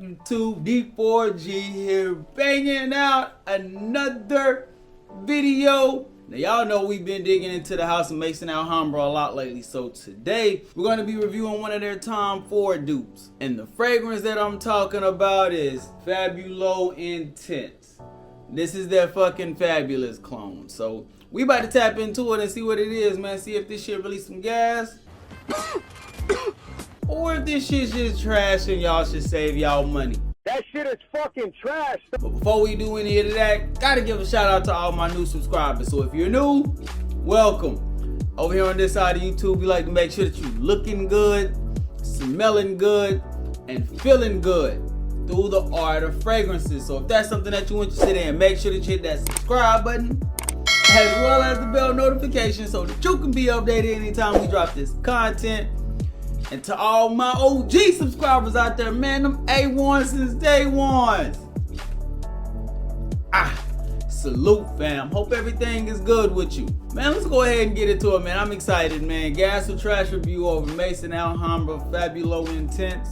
YouTube? D4G here, banging out another video. Now y'all know we've been digging into the house of Maison Alhambra a lot lately, so today we're going to be reviewing one of their Tom Ford dupes. And the fragrance that I'm talking about is Fabulo Intense. This is their fucking fabulous clone. So we about to tap into it and see what it is, man. See if this shit release some gas. Or if this shit's just trash and y'all should save y'all money. That shit is fucking trash. But before we do any of that, gotta give a shout out to all my new subscribers. So if you're new, welcome. Over here on this side of YouTube, we like to make sure that you're looking good, smelling good, and feeling good through the art of fragrances. So if that's something that you're interested in, make sure that you hit that subscribe button, as well as the bell notification so that you can be updated anytime we drop this content. And to all my OG subscribers out there, man, them A1 since day one. Salute, fam. Hope everything is good with you. Man, let's go ahead and get into it, man. I'm excited, man. Gas or trash review over Maison Alhambra Fabulo Intense.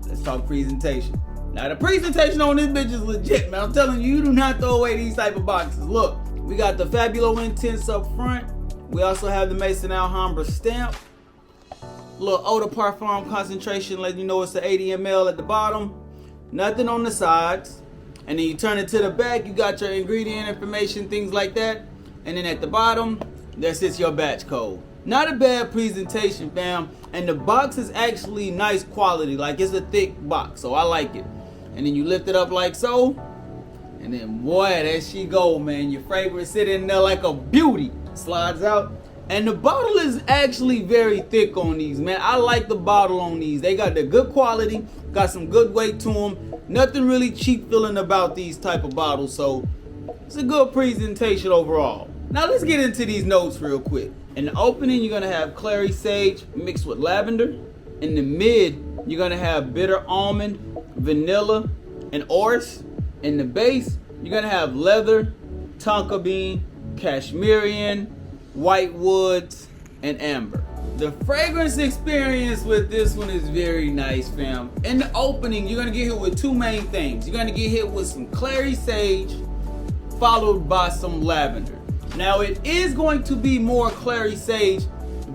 Let's talk presentation. Now, the presentation on this bitch is legit, man. I'm telling you, you do not throw away these type of boxes. Look, we got the Fabulo Intense up front. We also have the Maison Alhambra stamp. Little eau de parfum concentration, letting you know it's the 80 ml at the bottom. Nothing on the sides. And then you turn it to the back, you got your ingredient information, things like that. And then at the bottom, there sits your batch code. Not a bad presentation, fam. And the box is actually nice quality, like it's a thick box, so I like it. And then you lift it up like so. And then boy, there she go, man. Your fragrance sitting there like a beauty. Slides out. And the bottle is actually very thick on these, man. I like the bottle on these. They got the good quality, got some good weight to them. Nothing really cheap feeling about these type of bottles, so it's a good presentation overall. Now let's get into these notes real quick. In the opening, you're gonna have clary sage mixed with lavender. In the mid, you're gonna have bitter almond, vanilla, and orris. In the base, you're gonna have leather, tonka bean, cashmerian, white woods, and amber. The fragrance experience with this one is very nice, fam. In the opening, you're gonna get hit with two main things. You're gonna get hit with some clary sage, followed by some lavender. Now, it is going to be more clary sage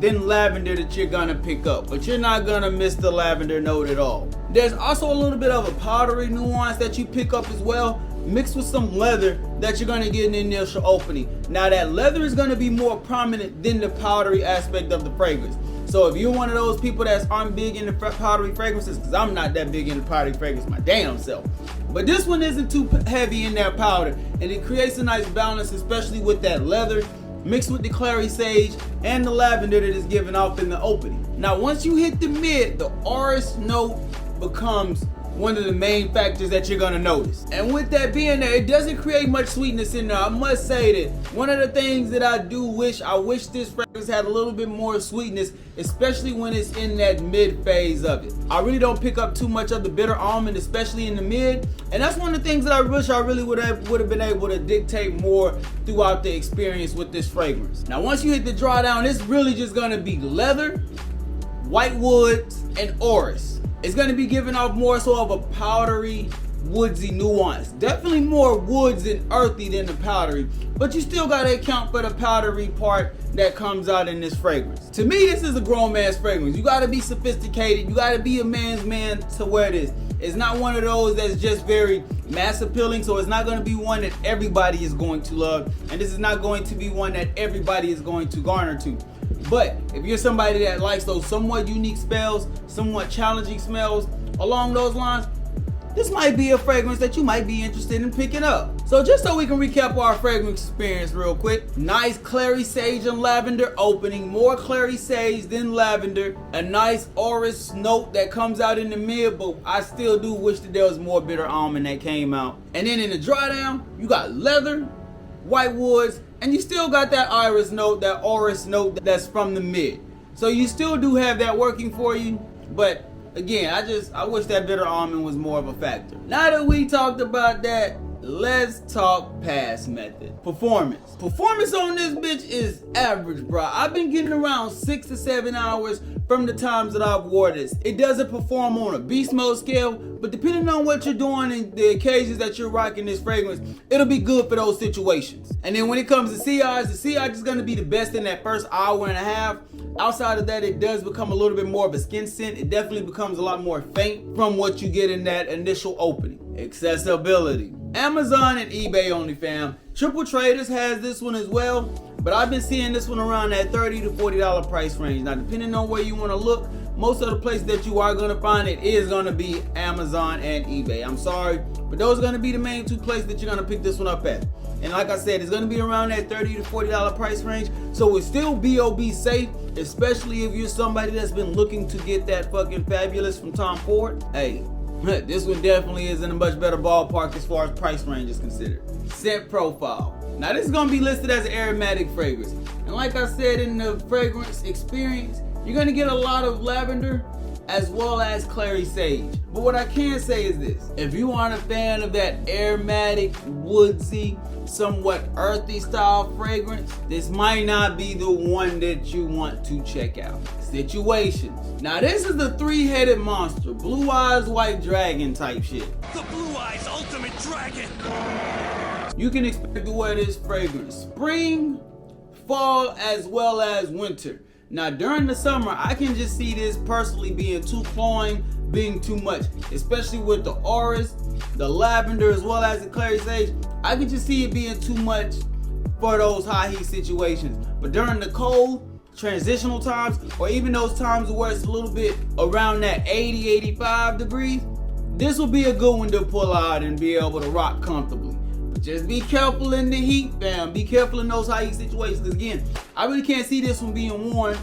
than lavender that you're gonna pick up, but you're not gonna miss the lavender note at all. There's also a little bit of a powdery nuance that you pick up as well, mixed with some leather that you're gonna get in the initial opening. Now that leather is gonna be more prominent than the powdery aspect of the fragrance. So if you're one of those people that aren't big into powdery fragrances, because I'm not that big into powdery fragrance my damn self, but this one isn't too heavy in that powder, and it creates a nice balance, especially with that leather mixed with the clary sage and the lavender that is given off in the opening. Now once you hit the mid, the orris note becomes one of the main factors that you're gonna notice. And with that being there, it doesn't create much sweetness in there. I must say that one of the things that I wish this fragrance had a little bit more sweetness, especially when it's in that mid phase of it. I really don't pick up too much of the bitter almond, especially in the mid. And that's one of the things that I wish I really would have been able to dictate more throughout the experience with this fragrance. Now, once you hit the drawdown, it's really just gonna be leather, white woods, and orris. It's going to be giving off more so of a powdery, woodsy nuance. Definitely more woods and earthy than the powdery, but you still got to account for the powdery part that comes out in this fragrance. To me, this is a grown man's fragrance. You got to be sophisticated. You got to be a man's man to wear this. It's not one of those that's just very mass appealing, so it's not going to be one that everybody is going to love, and this is not going to be one that everybody is going to garner to. But if you're somebody that likes those somewhat unique smells, somewhat challenging smells along those lines, this might be a fragrance that you might be interested in picking up. So just so we can recap our fragrance experience real quick. Nice clary sage and lavender opening, more clary sage than lavender. A nice orris note that comes out in the mid, but I still do wish that there was more bitter almond that came out. And then in the drawdown, you got leather, white woods, and you still got that iris note, that orris note that's from the mid. So you still do have that working for you, but again, I wish that bitter almond was more of a factor. Now that we talked about that, let's talk pass method. Performance. Performance on this bitch is average, bro. I've been getting around 6 to 7 hours from the times that I've wore this. It doesn't perform on a beast mode scale, but depending on what you're doing and the occasions that you're rocking this fragrance, it'll be good for those situations. And then when it comes to CIs, the CI is gonna be the best in that first hour and a half. Outside of that, it does become a little bit more of a skin scent. It definitely becomes a lot more faint from what you get in that initial opening. Accessibility. Amazon and eBay only, fam. Triple Traders has this one as well, but I've been seeing this one around that $30 to $40 price range. Now, depending on where you want to look, most of the places that you are going to find it is going to be Amazon and eBay. I'm sorry, but those are going to be the main two places that you're going to pick this one up at. And like I said, it's going to be around that $30 to $40 price range, so it's still BOB safe, especially if you're somebody that's been looking to get that fucking fabulous from Tom Ford. Hey, this one definitely is in a much better ballpark as far as price range is considered. Scent profile. Now this is going to be listed as an aromatic fragrance. And like I said in the fragrance experience, you're going to get a lot of lavender as well as clary sage. But what I can say is this: if you aren't a fan of that aromatic, woodsy, somewhat earthy style fragrance, this might not be the one that you want to check out. Situations. Now this is the three-headed monster, blue eyes white dragon type shit. The blue eyes ultimate dragon. You can expect to wear this fragrance spring, fall, as well as winter. Now during the summer, I can just see this personally being too cloying, being too much, especially with the auras, the lavender, as well as the clary sage. I can just see it being too much for those high heat situations. But during the cold, transitional times, or even those times where it's a little bit around that 80, 85 degrees, this will be a good one to pull out and be able to rock comfortably. But just be careful in the heat, fam. Be careful in those high heat situations. Because again, I really can't see this one being worn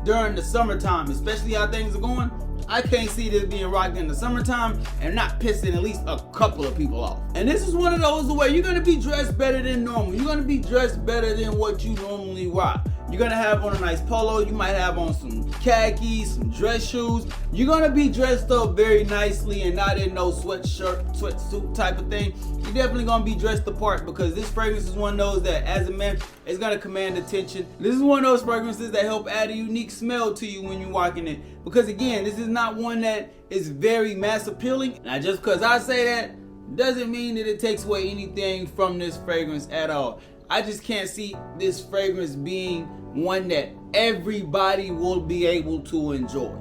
during the summertime, especially how things are going. I can't see this being rocked in the summertime and not pissing at least a couple of people off. And this is one of those where you're gonna be dressed better than normal. You're gonna be dressed better than what you normally rock. You're gonna have on a nice polo. You might have on some khakis, some dress shoes. You're gonna be dressed up very nicely and not in no sweatshirt, sweatsuit type of thing. You're definitely gonna be dressed apart because this fragrance is one of those that, as a man, is gonna command attention. This is one of those fragrances that help add a unique smell to you when you're walking in. Because again, this is not one that is very mass appealing. Now, just because I say that doesn't mean that it takes away anything from this fragrance at all. I just can't see this fragrance being one that everybody will be able to enjoy.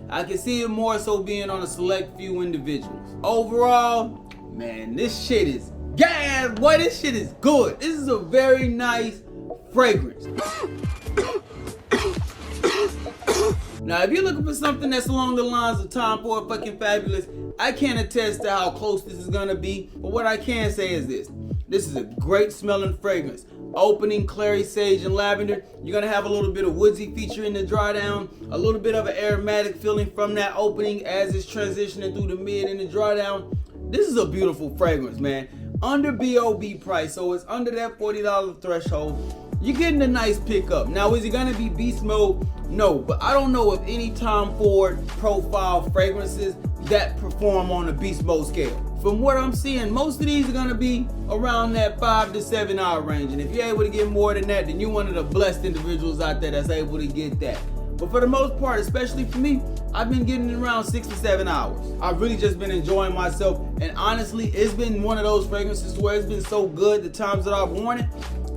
I can see it more so being on a select few individuals. Overall, man, this shit is gas, boy. This shit is good. This is a very nice fragrance. Now, if you're looking for something that's along the lines of Tom Ford fucking fabulous, I can't attest to how close this is gonna be, but what I can say is this. This is a great smelling fragrance. Opening clary sage and lavender. You're gonna have a little bit of woodsy feature in the dry down, a little bit of an aromatic feeling from that opening as it's transitioning through the mid and the dry down. This is a beautiful fragrance, man. Under BOB price, so it's under that $40 threshold. You're getting a nice pickup. Now, is it gonna be beast mode? No, but I don't know of any Tom Ford profile fragrances that perform on a beast mode scale. From what I'm seeing, most of these are gonna be around that 5 to 7 hour range. And if you're able to get more than that, then you're one of the blessed individuals out there that's able to get that. But for the most part, especially for me, I've been getting it around 6 to 7 hours. I've really just been enjoying myself. And honestly, it's been one of those fragrances where it's been so good the times that I've worn it.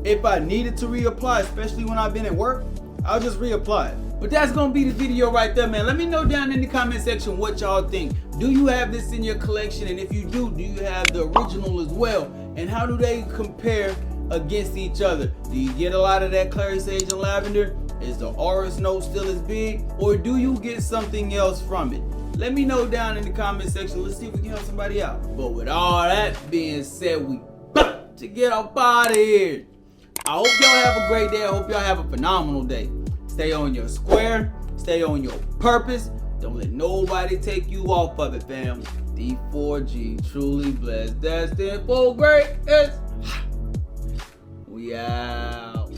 If I needed to reapply, especially when I've been at work, I'll just reapply it. But that's gonna be the video right there, man. Let me know down in the comment section what y'all think. Do you have this in your collection? And if you do you have the original as well? And how do they compare against each other? Do you get a lot of that clary sage and lavender? Is the Oris note still as big? Or do you get something else from it? Let me know down in the comment section. Let's see if we can help somebody out. But with all that being said, we about to get up out of here. I hope y'all have a great day. I hope y'all have a phenomenal day. Stay on your square. Stay on your purpose. Don't let nobody take you off of it, fam. D4G, truly blessed, destined for greatness. We out.